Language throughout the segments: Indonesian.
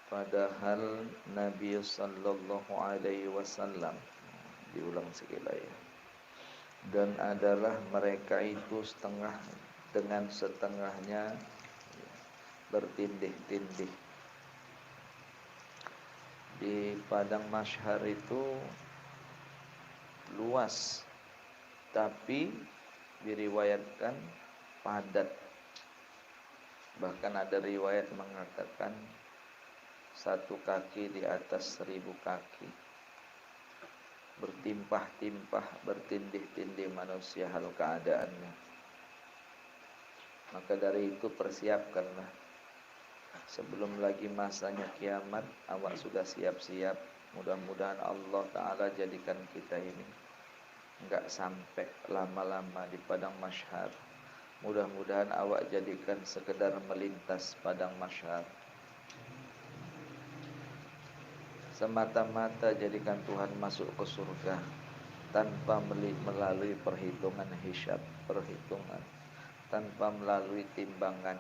Padahal Nabi sallallahu alaihi wasallam, diulang sekali ya. Dan adalah mereka itu setengah dengan setengahnya bertindih-tindih. Di padang mahsyar itu luas, tapi diriwayatkan padat. Bahkan ada riwayat mengatakan 1 kaki di atas 1000 kaki. Bertimpah-timpah, bertindih-tindih manusia hal keadaannya. Maka dari itu persiapkanlah. Sebelum lagi masanya kiamat, awak sudah siap-siap. Mudah-mudahan Allah Ta'ala jadikan kita ini enggak sampai lama-lama di padang mahsyar. Mudah-mudahan awak jadikan sekedar melintas padang mahsyar. Semata-mata jadikan Tuhan masuk ke surga tanpa melalui perhitungan hisab, perhitungan, tanpa melalui timbangan,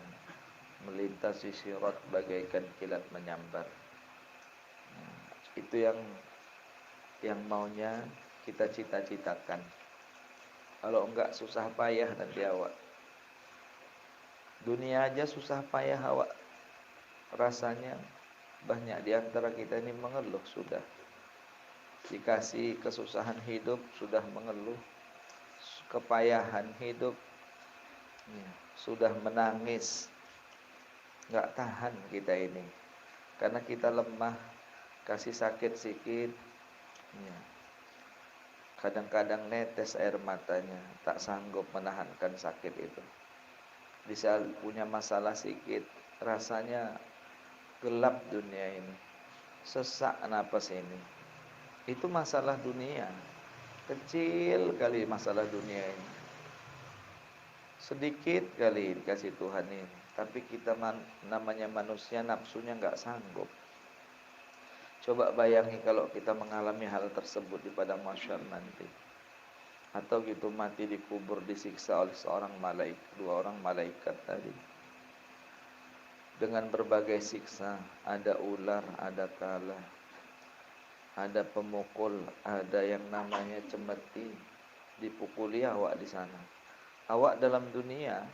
melintasi sirat bagaikan kilat menyambar. Itu yang maunya kita cita-citakan. Kalau enggak susah payah nanti awak. Dunia aja susah payah awak. Rasanya banyak di antara kita ini mengeluh sudah. Dikasih kesusahan hidup sudah mengeluh. Kepayahan hidup sudah menangis. Enggak tahan kita ini. Karena kita lemah, kasih sakit sikit, kadang-kadang netes air matanya, tak sanggup menahankan sakit itu. Bisa punya masalah sikit, rasanya gelap dunia ini, sesak napas ini. Itu masalah dunia, kecil kali masalah dunia ini, sedikit kali dikasih Tuhan ini. Tapi kita namanya manusia, nafsunya nggak sanggup. Coba bayangi kalau kita mengalami hal tersebut di padang mahsyar nanti. Atau gitu mati dikubur, disiksa oleh dua orang malaikat tadi. Dengan berbagai siksa, ada ular, ada kala, ada pemukul, ada yang namanya cemeti, dipukuli awak di sana. Awak dalam dunia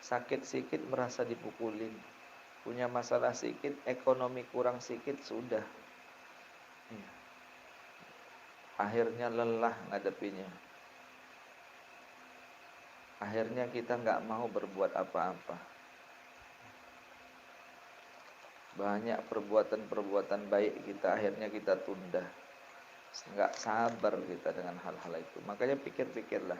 sakit sikit merasa dipukulin, punya masalah sikit, ekonomi kurang sikit sudah. Akhirnya lelah ngadepinya. Akhirnya kita nggak mau berbuat apa-apa. Banyak perbuatan-perbuatan baik kita akhirnya kita tunda. Nggak sabar kita dengan hal-hal itu. Makanya pikir-pikirlah.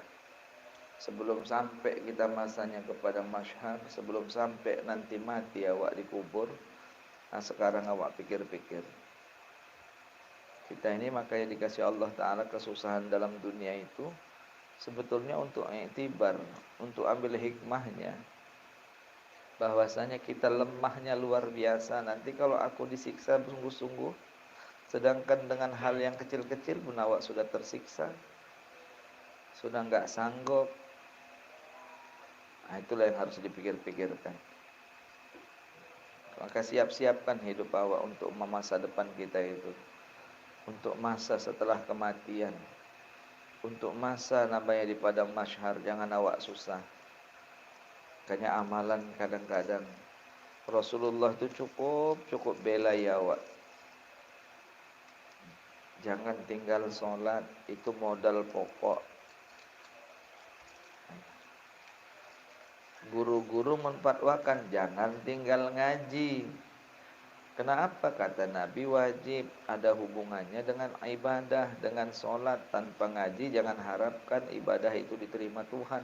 Sebelum sampai kita masanya kepada mahsyar, sebelum sampai nanti mati awak dikubur, nah sekarang awak pikir-pikir. Kita ini makanya dikasih Allah Ta'ala kesusahan dalam dunia itu sebetulnya untuk iktibar, untuk ambil hikmahnya. Bahwasanya kita lemahnya luar biasa. Nanti kalau aku disiksa sungguh-sungguh, sedangkan dengan hal yang kecil-kecil pun awak sudah tersiksa, sudah enggak sanggup. Nah, itulah yang harus dipikir-pikirkan. Maka siap-siapkan hidup awak untuk masa depan kita itu, untuk masa setelah kematian, untuk masa namanya di padang mahsyar. Jangan awak susah. Makanya amalan kadang-kadang Rasulullah itu cukup bela ya awak. Jangan tinggal sholat, itu modal pokok. Guru-guru menfatwakan jangan tinggal ngaji. Kenapa? Kata Nabi, wajib, ada hubungannya dengan ibadah, dengan sholat. Tanpa ngaji jangan harapkan ibadah itu diterima Tuhan.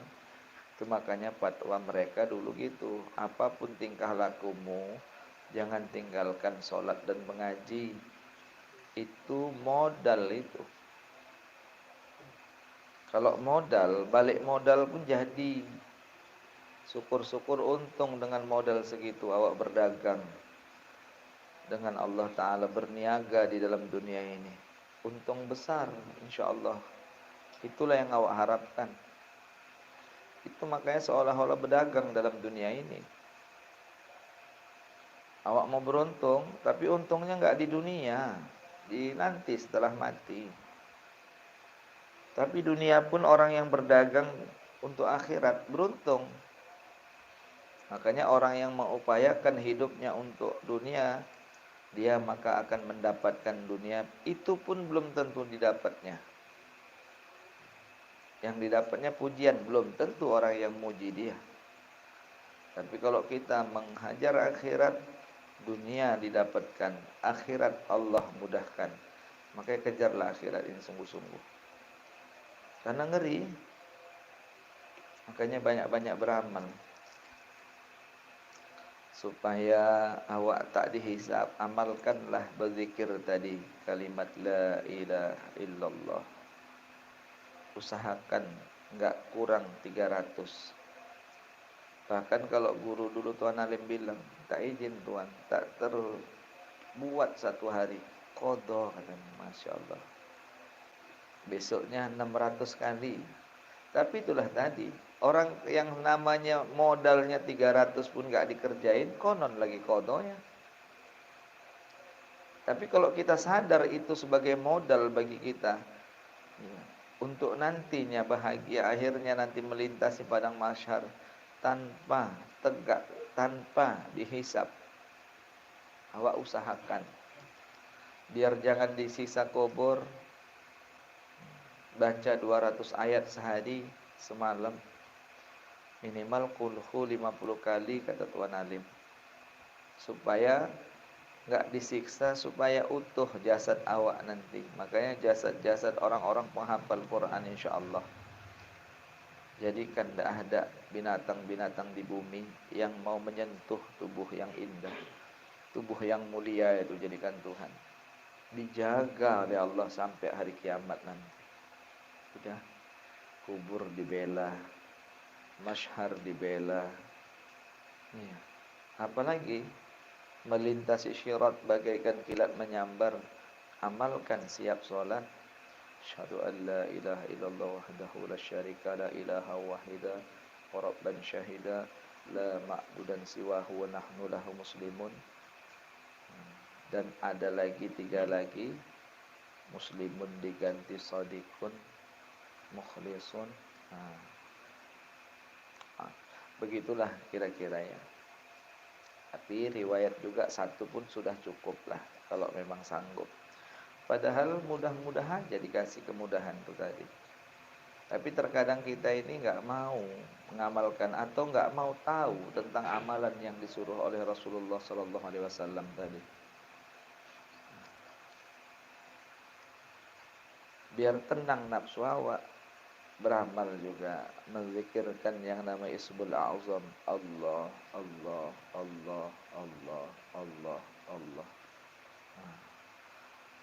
Itu makanya fatwa mereka dulu gitu. Apapun tingkah lakumu, jangan tinggalkan sholat dan mengaji. Itu modal itu. Kalau modal, balik modal pun jadi. Syukur-syukur untung dengan modal segitu awak berdagang dengan Allah Ta'ala, berniaga di dalam dunia ini. Untung besar insyaAllah. Itulah yang awak harapkan. Itu makanya seolah-olah berdagang dalam dunia ini. Awak mau beruntung, tapi untungnya nggak di dunia, di nanti setelah mati. Tapi dunia pun orang yang berdagang untuk akhirat beruntung. Makanya orang yang mengupayakan hidupnya untuk dunia, dia maka akan mendapatkan dunia. Itu pun belum tentu didapatnya. Yang didapatnya pujian, belum tentu orang yang muji dia. Tapi kalau kita menghajar akhirat, dunia didapatkan, akhirat Allah mudahkan. Makanya kejarlah akhirat ini sungguh-sungguh. Karena ngeri, makanya banyak-banyak beramal. Supaya awak tak dihisap, amalkanlah berzikir tadi, kalimat la ilaha illallah. Usahakan enggak kurang 300. Bahkan kalau guru dulu Tuan Alim bilang, tak izin Tuan, tak terbuat satu hari. Qadha katanya, Masya Allah. Besoknya 600 kali. Tapi itulah tadi, orang yang namanya modalnya 300 pun enggak dikerjain, konon lagi qadhanya. Tapi kalau kita sadar itu sebagai modal bagi kita, ya, untuk nantinya bahagia, akhirnya nanti melintasi padang mahsyar tanpa tegak, tanpa dihisap. Awak usahakan biar jangan disisa kubur, baca 200 ayat sehari semalam, minimal kulhu 50 kali kata Tuan Alim, supaya enggak disiksa, supaya utuh jasad awak nanti. Makanya jasad-jasad orang-orang penghafal Quran insyaallah, jadikan tidak ada binatang-binatang di bumi yang mau menyentuh tubuh yang indah, tubuh yang mulia itu jadikan Tuhan. Dijaga oleh Allah sampai hari kiamat nanti. Sudah, kubur dibela, masyhar dibela. Ya. Apalagi melintasi syirat bagaikan kilat menyambar. Amalkan siap solat. Asyhadu an la ilaha illallah wahdahu la syarika la ilaha wahida wa rabban syahida la ma'budan siwahu wa nahnu lahu muslimun. Dan ada lagi 3 lagi, muslimun diganti shadiqun, mukhlisun. Begitulah kira-kira ya. Tapi riwayat juga satu pun sudah cukup lah kalau memang sanggup. Padahal mudah-mudahan aja dikasih kemudahan itu tadi. Tapi terkadang kita ini enggak mau mengamalkan atau enggak mau tahu tentang amalan yang disuruh oleh Rasulullah sallallahu alaihi wasallam tadi. Biar tenang nafsu awak, beramal juga, menzikirkan yang nama Ismul A'zam, Allah, Allah, Allah, Allah, Allah, Allah.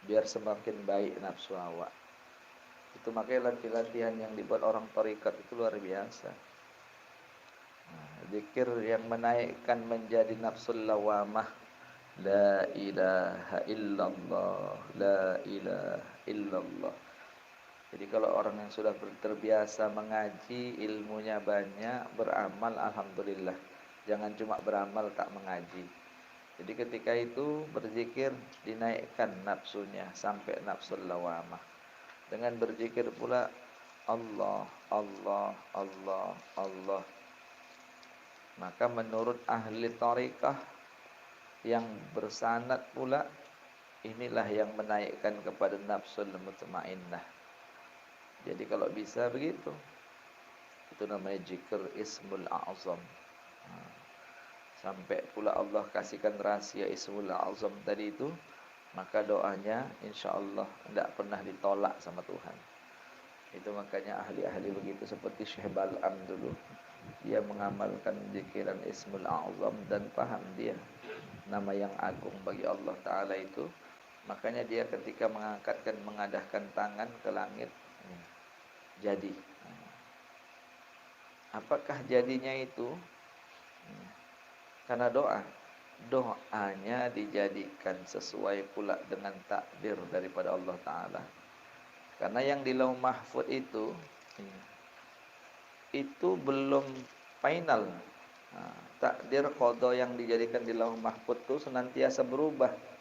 Biar semakin baik nafsu awak. Itu makanya latihan yang dibuat orang tarikat itu luar biasa. Zikir yang menaikkan menjadi nafsul lawamah. La ilaha illallah, la ilaha illallah. Jadi kalau orang yang sudah terbiasa mengaji, ilmunya banyak, beramal, alhamdulillah. Jangan cuma beramal tak mengaji. Jadi ketika itu berzikir, dinaikkan nafsunya sampai nafsul lawamah. Dengan berzikir pula Allah, Allah, Allah, Allah. Maka menurut ahli tariqah yang bersanad pula, inilah yang menaikkan kepada nafsul mutmainnah. Jadi kalau bisa begitu, itu namanya zikir Ismul A'zam. Sampai pula Allah kasihkan rahasia Ismul A'zam tadi itu, maka doanya insyaallah tidak pernah ditolak sama Tuhan. Itu makanya ahli-ahli begitu seperti Syekh Bal'am dulu, dia mengamalkan zikiran Ismul A'zam dan paham dia nama yang agung bagi Allah Ta'ala itu. Makanya dia ketika mengadahkan tangan ke langit, jadi. Apakah jadinya itu? Karena doanya dijadikan sesuai pula dengan takdir daripada Allah Ta'ala. Karena yang di Lauh Mahfuz itu belum final. Takdir qada yang dijadikan di Lauh Mahfuz itu senantiasa berubah.